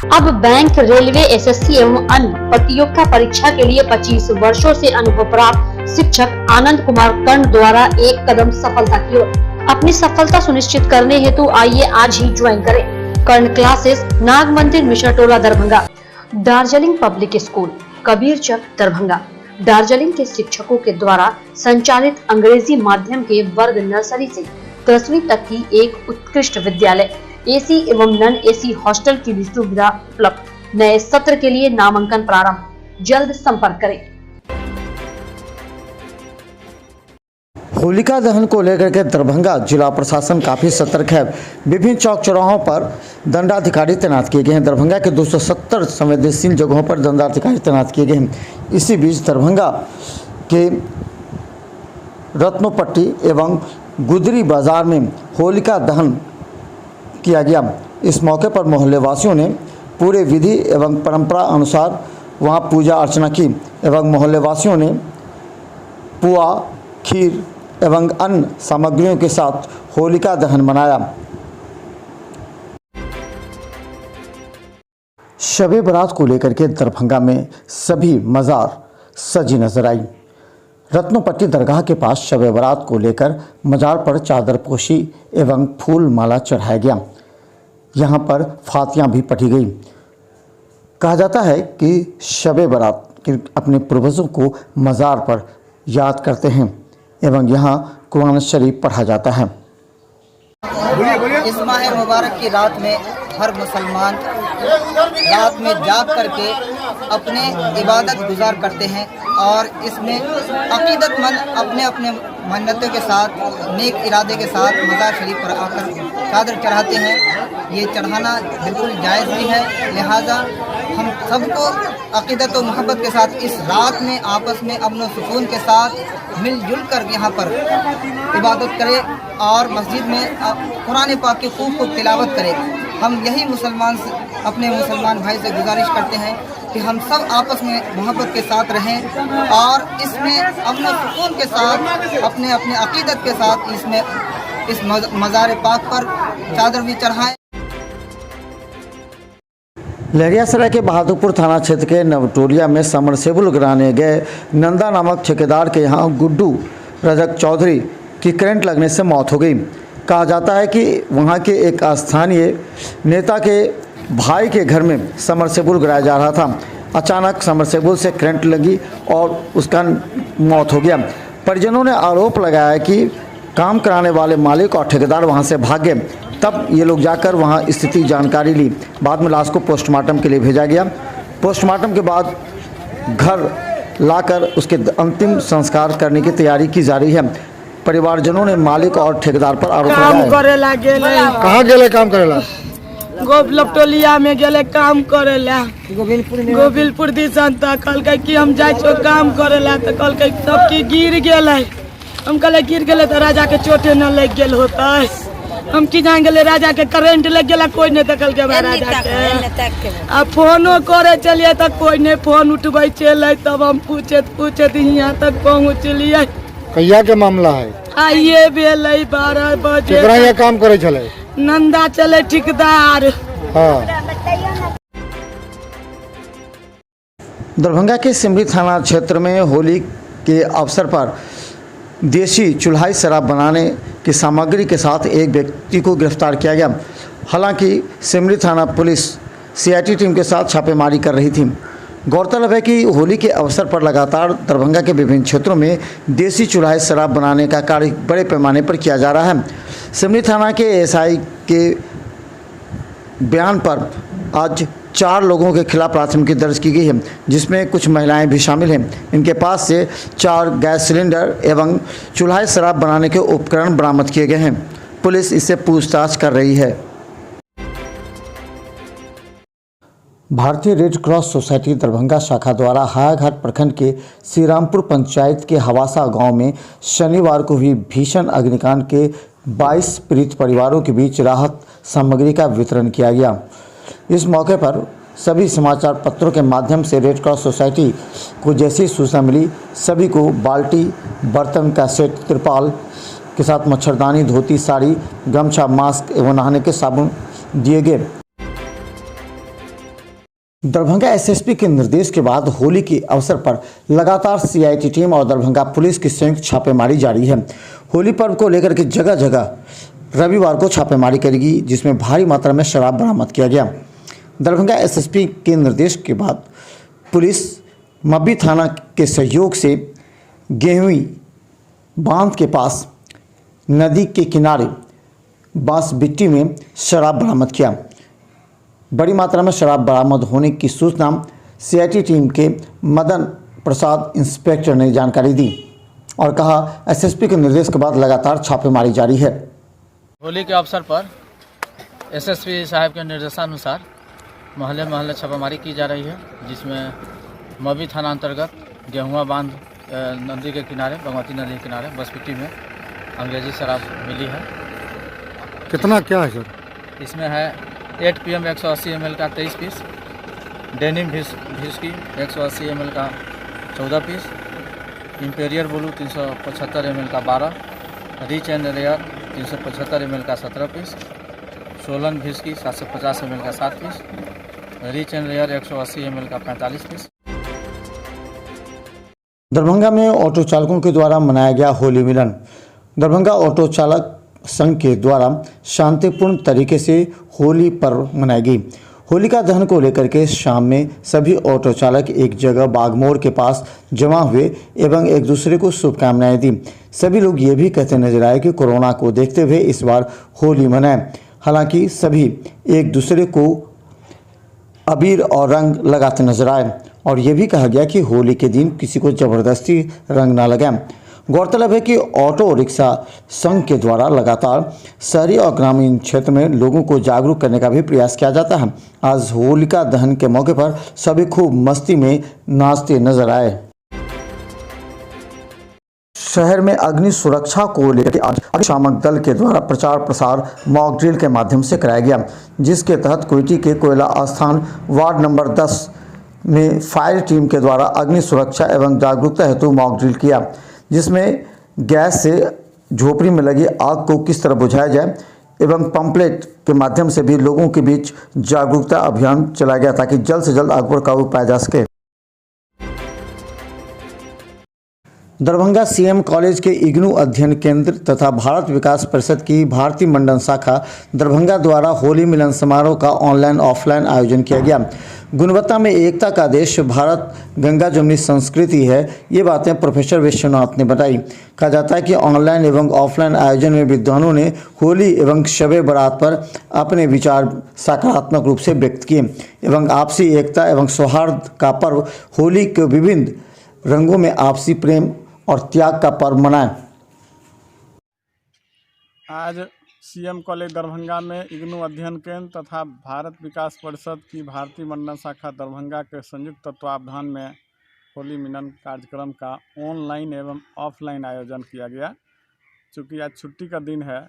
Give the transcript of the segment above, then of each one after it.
अब bank, railway, SSC एवं अन्य प्रतियोगिता परीक्षा के लिए 25 वर्षों से अनुभव प्राप्त शिक्षक आनंद कुमार कर्ण द्वारा एक कदम सफलता की ओर। अपनी सफलता सुनिश्चित करने हेतु आइए आज ही ज्वाइन करें कर्ण classes, Nag Mandir, Mishra Tola, Darbhanga. Darjeeling public school, Kabirchak, Darbhanga. Darjeeling के शिक्षकों के द्वारा संचालित अंग्रेजी माध्यम के वर्ग नर्सरी से 10वीं तक की एक उत्कृष्ट विद्यालय, एसी एवं नॉन एसी हॉस्टल की भी सुविधा उपलब्ध। नए सत्र के लिए नामांकन प्रारंभ, जल्द संपर्क करें। होलिका दहन को लेकर के दरभंगा जिला प्रशासन काफ़ी सतर्क है। विभिन्न चौक चौराहों पर दंडाधिकारी तैनात किए गए हैं। दरभंगा के 270 संवेदनशील जगहों पर दंडाधिकारी तैनात किए गए हैं। इसी बीच दरभंगा के रत्नोपट्टी एवं गुदरी बाजार में होलिका दहन किया गया। इस मौके पर मोहल्ले वासियों ने पूरे विधि एवं परंपरा अनुसार वहां पूजा अर्चना की एवं मोहल्ले वासियों ने पुआ, खीर एवं अन्य सामग्रियों के साथ होलिका दहन मनाया। शबे बारात को लेकर के दरभंगा में सभी मज़ार सजी नजर आई। रत्नोपट्टी दरगाह के पास शबे बारात को लेकर मज़ार पर चादर पोशी एवं फूल माला चढ़ाया गया। यहाँ पर फातियाँ भी पढ़ी गई। कहा जाता है कि शबे बारात के अपने पूर्वजों को मज़ार पर याद करते हैं एवं यहाँ कुरान शरीफ पढ़ा जाता है। इस माह मुबारक की रात में हर मुसलमान रात में जाग करके अपने इबादत गुजार करते हैं और इसमें अकीदतमंद अपने अपने मन्नतों के साथ, नेक इरादे के साथ मज़ार शरीफ पर आकर चादर चढ़ाते हैं। ये चढ़ाना बिल्कुल जायज़ भी है। लिहाजा हम सबको अकीदत और मोहब्बत के साथ इस रात में आपस में अमन सुकून के साथ मिलजुल कर यहाँ पर इबादत करें और मस्जिद में कुरान पाक की खूब तिलावत करें। हम यही अपने मुसलमान भाई से गुजारिश करते हैं कि हम सब आपस में मोहब्बत के साथ रहें और इसमें अमन सुकून के साथ अपने अपने अकीदत के साथ इसमें इस मज़ार पाक पर चादर भी चढ़ाएं। लहरियासराय के बहादुरपुर थाना क्षेत्र के नवटोलिया में समरसेबुल गिराने गए नंदा नामक ठेकेदार के यहाँ गुड्डू रजक चौधरी की करंट लगने से मौत हो गई। कहा जाता है कि वहाँ के एक स्थानीय नेता के भाई के घर में समरसेबुल गिराया जा रहा था। अचानक समरसेबुल से करंट लगी और उसका मौत हो गया। परिजनों ने आरोप लगाया कि काम कराने वाले मालिक और ठेकेदार वहाँ से भाग गए। तब ये लोग जाकर वहाँ स्थिति जानकारी ली। बाद में लाश को पोस्टमार्टम के लिए भेजा गया। पोस्टमार्टम के बाद घर लाकर उसके अंतिम संस्कार करने की तैयारी की जा रही है। परिवारजनों ने मालिक और ठेकेदार पर आरोप लगाया। कहाँ गेले काम करेला? लपटोलिया में गेले काम करेला। गोविलपुर दिसन तक कहलकै कि हम जाइ छो काम करेला तो कहलकै सब की गिर गेलै। हम कहले गिर गेलै तो राजा के चोटे न लग गेल होतै। हम की जान गेले राजा के करंट लग गेला, कोई नहीं देखल के राजा के। आ फोनो करे चलिए तो कोई नहीं फोन उठबै चले। तब हम पूछत यहाँ तक पहुँचलिए। कहिया के मामला है? आइए भेलै 12 बजे। केकरा यहाँ काम करे चले? नंदा चले ठेकेदार। हाँ। दरभंगा के सिमरी थाना क्षेत्र में होली के अवसर पर देसी चुल्हाई शराब बनाने की सामग्री के साथ एक व्यक्ति को गिरफ्तार किया गया। हालांकि सिमरी थाना पुलिस सीआईटी टीम के साथ छापेमारी कर रही थी। गौरतलब है कि होली के अवसर पर लगातार दरभंगा के विभिन्न क्षेत्रों में देसी चुल्हाई शराब बनाने का कार्य बड़े पैमाने पर किया जा रहा है। सिमरी थाना के एसआई के बयान पर आज 4 लोगों के खिलाफ प्राथमिकी दर्ज की गई है, जिसमें कुछ महिलाएं भी शामिल हैं। इनके पास से 4 गैस सिलेंडर एवं चूल्हा शराब बनाने के उपकरण बरामद किए गए हैं। पुलिस इससे पूछताछ कर रही है। भारतीय रेड क्रॉस सोसाइटी दरभंगा शाखा द्वारा हायाघाट प्रखंड के श्रीरामपुर पंचायत के हवासा गांव में शनिवार को हुई भीषण अग्निकांड के 22 पीड़ित परिवारों के बीच राहत सामग्री का वितरण किया गया। इस मौके पर सभी समाचार पत्रों के माध्यम से रेड क्रॉस सोसाइटी को जैसी सूचना मिली, सभी को बाल्टी, बर्तन का सेट, तिरपाल के साथ मच्छरदानी, धोती, साड़ी, गमछा, मास्क एवं नहाने के साबुन दिए गए। दरभंगा एसएसपी के निर्देश के बाद होली के अवसर पर लगातार सीआईटी टीम और दरभंगा पुलिस की संयुक्त छापेमारी जारी है। होली पर्व को लेकर के जगह जगह रविवार को छापेमारी करेगी, जिसमें भारी मात्रा में शराब बरामद किया गया। दरभंगा एसएसपी के निर्देश के बाद पुलिस मब्बी थाना के सहयोग से गेहूं बांध के पास नदी के किनारे बांस बिट्टी में शराब बरामद किया। बड़ी मात्रा में शराब बरामद होने की सूचना सीआईटी टीम के मदन प्रसाद इंस्पेक्टर ने जानकारी दी और कहा, एसएसपी के निर्देश के बाद लगातार छापेमारी जारी है। होली के अवसर पर एसएसपी साहब के निर्देशानुसार मोहल्ले मोहल्ले छापेमारी की जा रही है, जिसमें मब्बी थाना अंतर्गत गेहुआ बांध नदी के किनारे, बागमती नदी के किनारे बसपिट्टी में अंग्रेजी शराब मिली है। कितना क्या है सर? इसमें है 8 PM 180 ml का 23 पीस, डेनिम विस्की 180 ml का 14 पीस, इंपेरियर ब्लू 375 ml का 12, रिच एंड रेयर 375 ml का 17 पीस, सोलन विस्की 750 ml का 7 पीस, रिच एंड रेयर 180 ml का 45 पीस। दरभंगा में ऑटो चालकों के द्वारा मनाया गया होली मिलन। दरभंगा ऑटो चालक संघ के द्वारा शांतिपूर्ण तरीके से होली पर्व मनाई गई। होलिका दहन को लेकर के शाम में सभी ऑटो चालक एक जगह बागमोड़ के पास जमा हुए एवं एक दूसरे को शुभकामनाएं दी। सभी लोग ये भी कहते नजर आए कि कोरोना को देखते हुए इस बार होली मनाएं। हालांकि सभी एक दूसरे को अबीर और रंग लगाते नजर आए और ये भी कहा गया कि होली के दिन किसी को जबरदस्ती रंग ना लगाएं। गौरतलब है कि ऑटो रिक्शा संघ के द्वारा लगातार शहरी और ग्रामीण क्षेत्र में लोगों को जागरूक करने का भी प्रयास किया जाता है। आज होलिका दहन के मौके पर सभी खूब मस्ती में नाचते नजर आए। शहर में अग्नि सुरक्षा को लेकर आज अग्निशामक दल के द्वारा प्रचार प्रसार मॉक ड्रिल के माध्यम से कराया गया, जिसके तहत कुइटी के कोयला आस्थान वार्ड नंबर 10 में फायर टीम के द्वारा अग्नि सुरक्षा एवं जागरूकता हेतु मॉक ड्रिल किया, जिसमें गैस से झोपड़ी में लगी आग को किस तरह बुझाया जाए एवं पंपलेट के माध्यम से भी लोगों के बीच जागरूकता अभियान चलाया गया ताकि जल्द से जल्द आग पर काबू पाया जा सके। दरभंगा सीएम कॉलेज के इग्नू अध्ययन केंद्र तथा भारत विकास परिषद की भारतीय मंडल शाखा दरभंगा द्वारा होली मिलन समारोह का ऑनलाइन ऑफलाइन आयोजन किया गया। गुणवत्ता में एकता का देश भारत गंगा जमुनी संस्कृति है, ये बातें प्रोफेसर विश्वनाथ ने बताई। कहा जाता है कि ऑनलाइन एवं ऑफलाइन आयोजन में विद्वानों ने होली एवं शबे बारात पर अपने विचार सकारात्मक रूप से व्यक्त किए एवं आपसी एकता एवं सौहार्द का पर्व होली के विभिन्न रंगों में आपसी प्रेम और त्याग का पर्व मनाएं। आज सीएम कॉलेज दरभंगा में इग्नू अध्ययन केंद्र तथा भारत विकास परिषद की भारतीय मंडल शाखा दरभंगा के संयुक्त तत्वावधान में होली मिलन कार्यक्रम का ऑनलाइन एवं ऑफलाइन आयोजन किया गया। चूँकि आज छुट्टी का दिन है,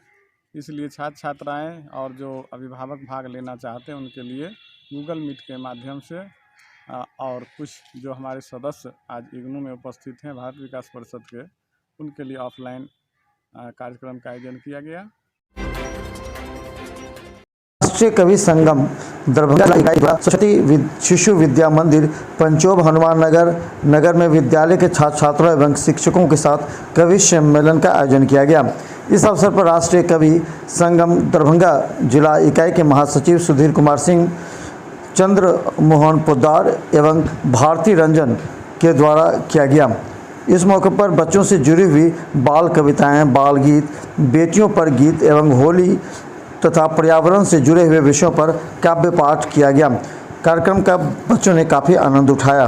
इसलिए छात्र छात्राएं और जो अभिभावक भाग लेना चाहते हैं उनके लिए गूगल मीट के माध्यम से और कुछ जो हमारे सदस्य आज इग्नू में उपस्थित हैं भारत विकास परिषद के, उनके लिए ऑफलाइन कार्यक्रम का आयोजन किया गया। राष्ट्रीय कवि संगम दरभंगा इकाई द्वारा सरस्वती शिशु विद्या मंदिर पंचोब हनुमान नगर में विद्यालय के छात्र छात्रों एवं शिक्षकों के साथ कवि सम्मेलन का आयोजन किया गया। इस अवसर पर राष्ट्रीय कवि संगम दरभंगा जिला इकाई के महासचिव सुधीर कुमार सिंह, चंद्र मोहन पोद्दार एवं भारती रंजन के द्वारा किया गया। इस मौके पर बच्चों से जुड़ी हुई बाल कविताएं, बाल गीत, बेटियों पर गीत एवं होली तथा पर्यावरण से जुड़े हुए विषयों पर काव्य पाठ किया गया। कार्यक्रम का बच्चों ने काफ़ी आनंद उठाया।